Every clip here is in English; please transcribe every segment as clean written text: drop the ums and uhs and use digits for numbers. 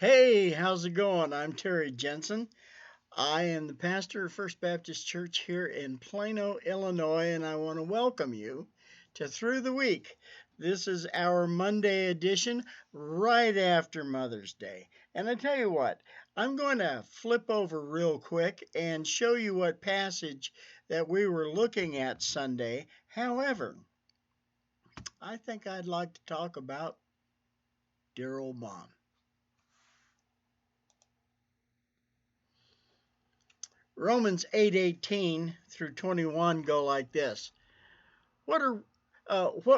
Hey, how's it going? I'm Terry Jensen. I am the pastor of First Baptist Church here in Plano, Illinois, and I want to welcome you to Through the Week. This is our Monday edition right after Mother's Day. And I tell you what, I'm going to flip over real quick and show you what passage that we were looking at Sunday. However, I think I'd like to talk about dear old mom. Romans 8:18 through 21 go like this. What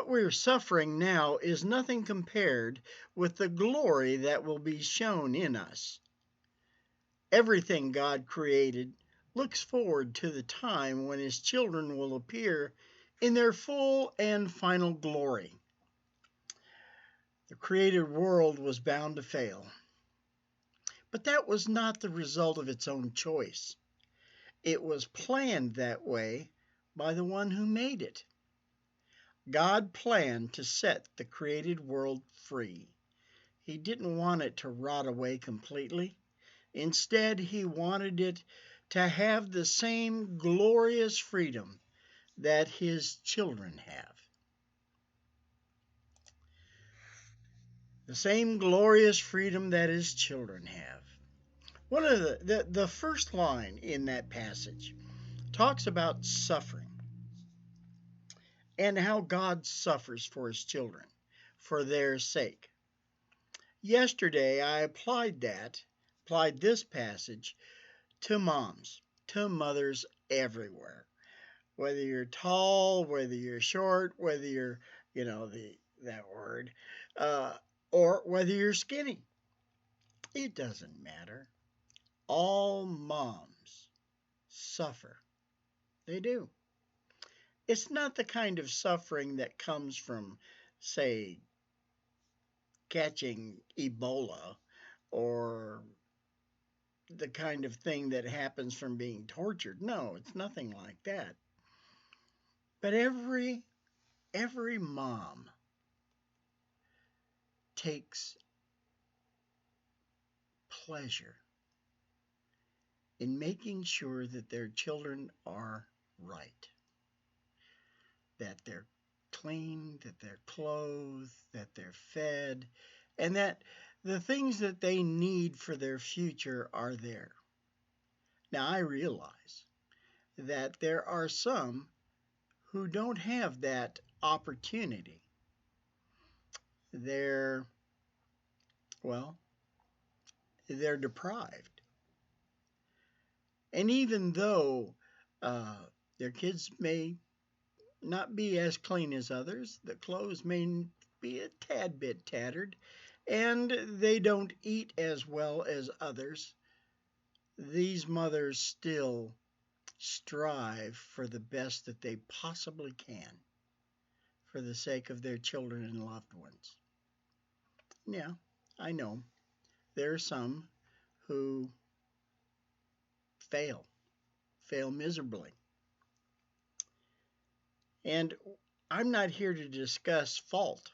we're suffering now is nothing compared with the glory that will be shown in us. Everything God created looks forward to the time when his children will appear in their full and final glory. The created world was bound to fail, but that was not the result of its own choice. It was planned that way by the one who made it. God planned to set the created world free. He didn't want it to rot away completely. Instead, he wanted it to have the same glorious freedom that his children have. The same glorious freedom that his children have. One of the first line in that passage talks about suffering and how God suffers for his children for their sake. Yesterday, I applied this passage to moms, to mothers everywhere. Whether you're tall, whether you're short, whether you're, that word, or whether you're skinny. It doesn't matter. All moms suffer. They do. It's not the kind of suffering that comes from, say, catching Ebola or the kind of thing that happens from being tortured. No, it's nothing like that. But every mom takes pleasure in making sure that their children are right, that they're clean, that they're clothed, that they're fed, and that the things that they need for their future are there. Now, I realize that there are some who don't have that opportunity. They're, well, they're deprived. And even though their kids may not be as clean as others, the clothes may be a tad bit tattered, and they don't eat as well as others, these mothers still strive for the best that they possibly can for the sake of their children and loved ones. Yeah, I know there are some who fail miserably. And I'm not here to discuss fault.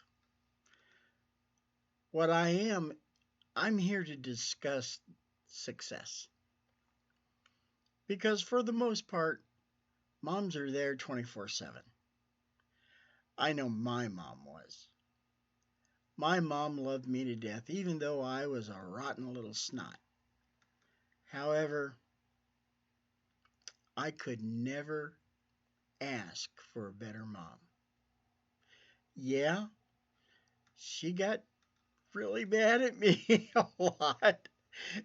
What I am, I'm here to discuss success. Because for the most part, moms are there 24/7. I know my mom was. My mom loved me to death, even though I was a rotten little snot. However, I could never ask for a better mom. Yeah, she got really mad at me a lot,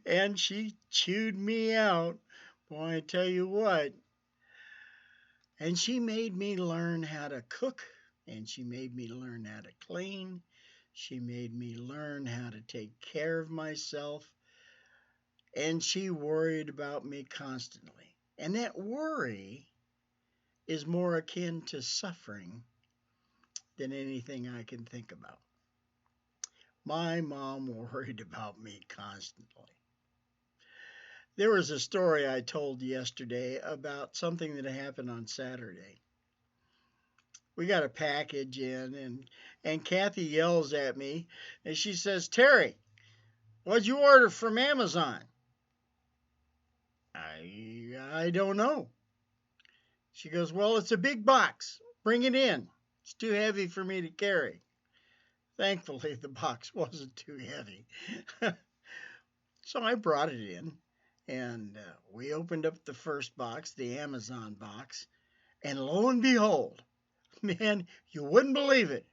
and she chewed me out. Boy, I tell you what. And she made me learn how to cook, and she made me learn how to clean. She made me learn how to take care of myself, and she worried about me constantly. And that worry is more akin to suffering than anything I can think about. My mom worried about me constantly. There was a story I told yesterday about something that happened on Saturday. We got a package in, and Kathy yells at me, and she says, "Terry, what'd you order from Amazon?" I don't know. She goes, "Well, it's a big box. Bring it in. It's too heavy for me to carry." Thankfully, the box wasn't too heavy. So I brought it in, and we opened up the first box, the Amazon box, and lo and behold, man, you wouldn't believe it.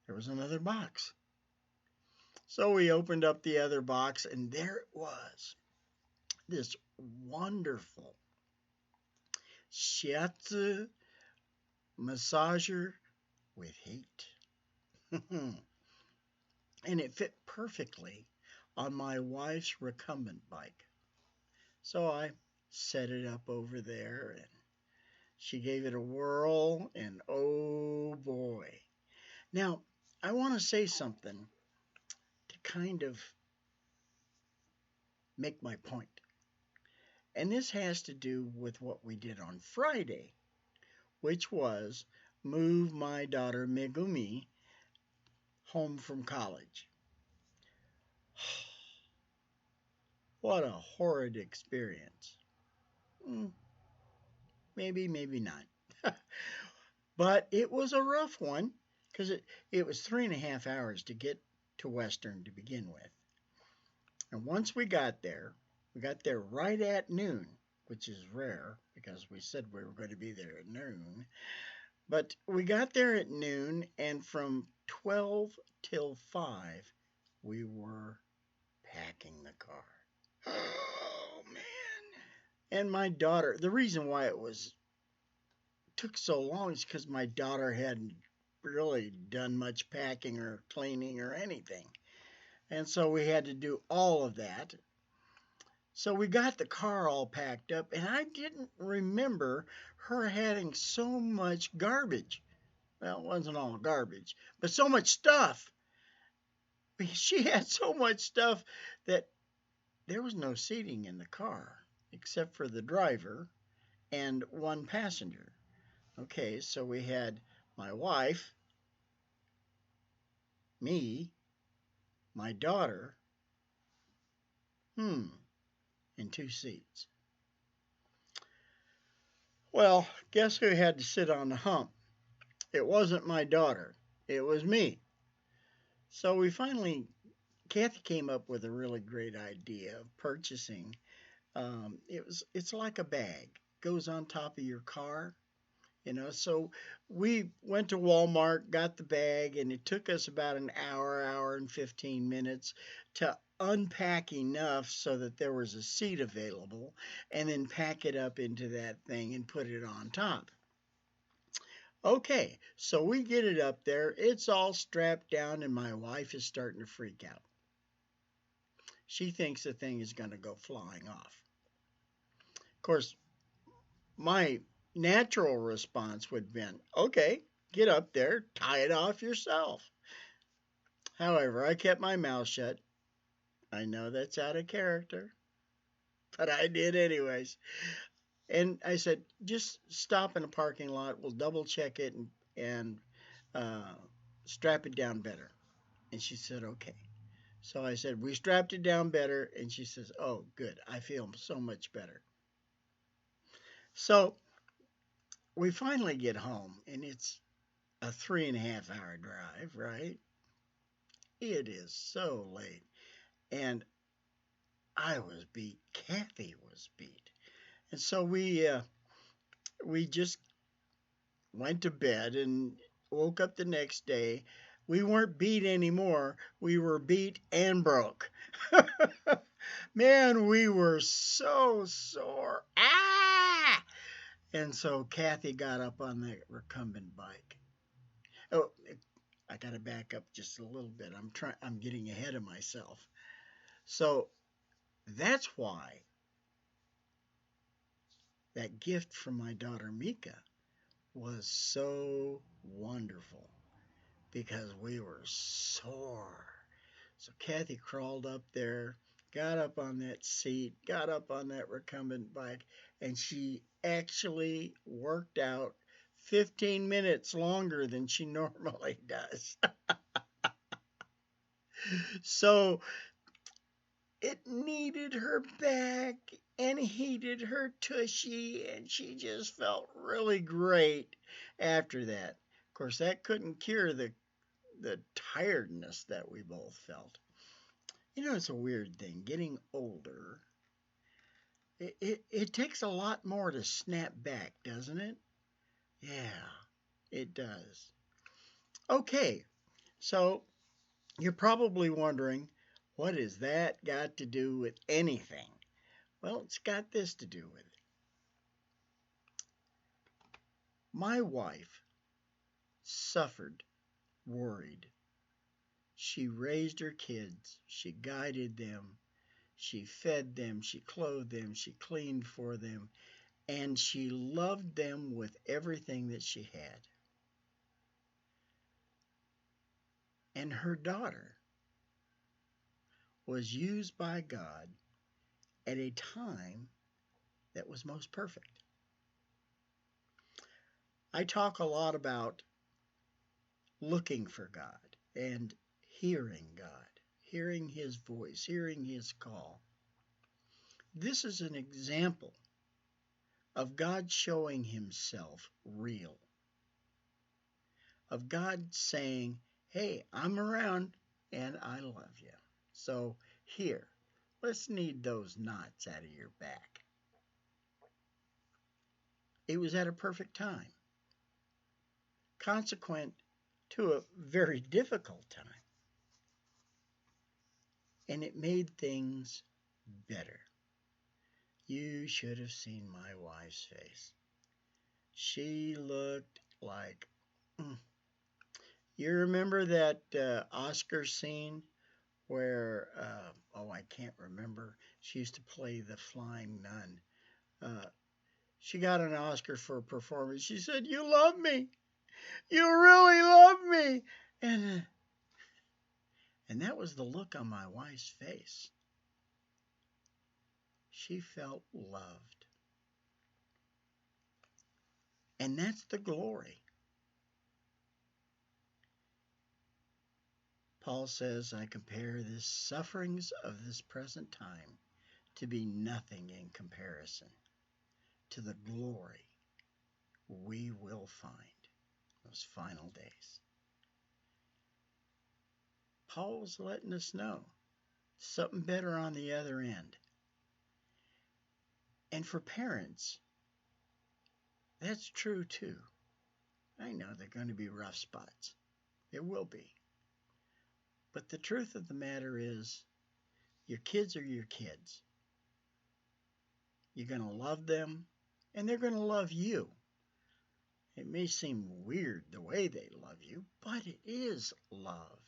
There was another box. So we opened up the other box, and there it was, this wonderful Shiatsu Massager with heat. And it fit perfectly on my wife's recumbent bike. So I set it up over there, and she gave it a whirl, and oh boy. Now, I want to say something to kind of make my point. And this has to do with what we did on Friday, which was move my daughter Megumi home from college. What a horrid experience. Mm, maybe, maybe not. But it was a rough one because it was 3.5 hours to get to Western to begin with. And once we got there right at noon, which is rare because we said we were going to be there at noon. But we got there at noon, and from 12 till 5, we were packing the car. Oh, man. And my daughter, the reason why it took so long is because my daughter hadn't really done much packing or cleaning or anything. And so we had to do all of that. So we got the car all packed up, and I didn't remember her having so much garbage. Well, it wasn't all garbage, but so much stuff. She had so much stuff that there was no seating in the car except for the driver and one passenger. Okay, so we had my wife, me, my daughter, and two seats. Well, guess who had to sit on the hump? It wasn't my daughter. It was me. So we finally, Kathy came up with a really great idea of purchasing. It's like a bag, goes on top of your car. So we went to Walmart, got the bag, and it took us about an hour, hour and 15 minutes to unpack enough so that there was a seat available, and then pack it up into that thing and put it on top. Okay, so we get it up there. It's all strapped down, and my wife is starting to freak out. She thinks the thing is going to go flying off. Of course, my natural response would have been, okay, get up there, tie it off yourself. However, I kept my mouth shut. I know that's out of character, but I did anyways. And I said, just stop in a parking lot. We'll double check it and uh, strap it down better. And she said, okay. So I said, we strapped it down better. And she says, oh, good. I feel so much better. So we finally get home, and it's a 3.5 hour drive, right? It is so late. And I was beat. Kathy was beat. And so we just went to bed and woke up the next day. We weren't beat anymore. We were beat and broke. Man, we were so sore. Ah! And so Kathy got up on the recumbent bike. Oh, I got to back up just a little bit. I'm getting ahead of myself. So that's why that gift from my daughter Mika was so wonderful because we were sore. So Kathy crawled up there, got up on that seat, got up on that recumbent bike, and she actually worked out 15 minutes longer than she normally does. So it kneaded her back and heated her tushy, and she just felt really great after that. Of course, that couldn't cure the tiredness that we both felt. You know, it's a weird thing. Getting older, it takes a lot more to snap back, doesn't it? Yeah, it does. Okay, so you're probably wondering, what has that got to do with anything? Well, it's got this to do with it. My wife suffered, worried. She raised her kids, she guided them, she fed them, she clothed them, she cleaned for them, and she loved them with everything that she had. And her daughter was used by God at a time that was most perfect. I talk a lot about looking for God and hearing His voice, hearing His call. This is an example of God showing Himself real, of God saying, hey, I'm around and I love you. So here, let's knead those knots out of your back. It was at a perfect time, consequent to a very difficult time, and it made things better. You should have seen my wife's face. She looked like. You remember that Oscar scene where, oh, I can't remember. She used to play the flying nun. Uh, she got an Oscar for a performance. She said, "You love me. You really love me." And that was the look on my wife's face. She felt loved. And that's the glory. Paul says, I compare the sufferings of this present time to be nothing in comparison to the glory we will find those final days. Paul's letting us know something better on the other end. And for parents, that's true too. I know there are going to be rough spots. There will be. But the truth of the matter is, your kids are your kids. You're going to love them, and they're going to love you. It may seem weird the way they love you, but it is love.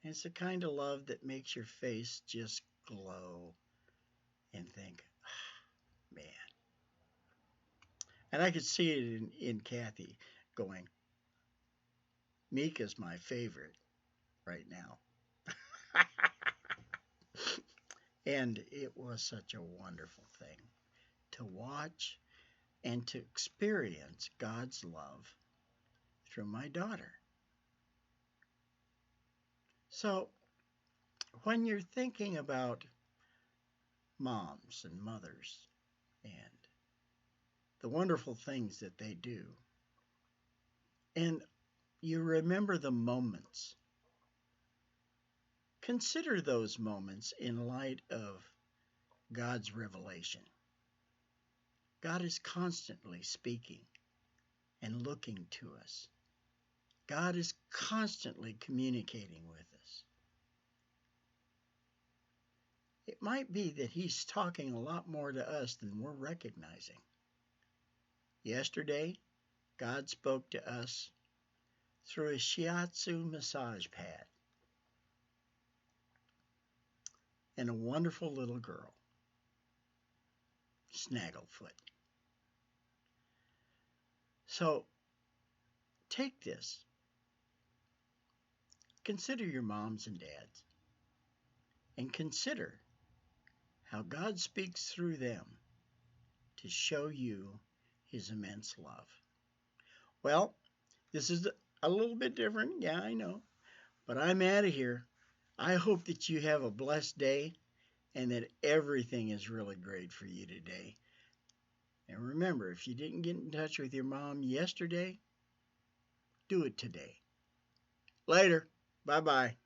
And it's the kind of love that makes your face just glow and think, ah, man. And I could see it in Kathy going, Mika's my favorite right now. And it was such a wonderful thing to to watch and to experience God's love through my daughter. So, when you're thinking about moms and mothers and the wonderful things that they do, and you remember the moments, consider those moments in light of God's revelation. God is constantly speaking and looking to us. God is constantly communicating with us. It might be that He's talking a lot more to us than we're recognizing. Yesterday, God spoke to us through a Shiatsu massage pad and a wonderful little girl, Snagglefoot. So take this. Consider your moms and dads, and consider how God speaks through them to show you His immense love. Well, this is a little bit different. Yeah, I know. But I'm out of here. I hope that you have a blessed day and that everything is really great for you today. And remember, if you didn't get in touch with your mom yesterday, do it today. Later. Bye-bye.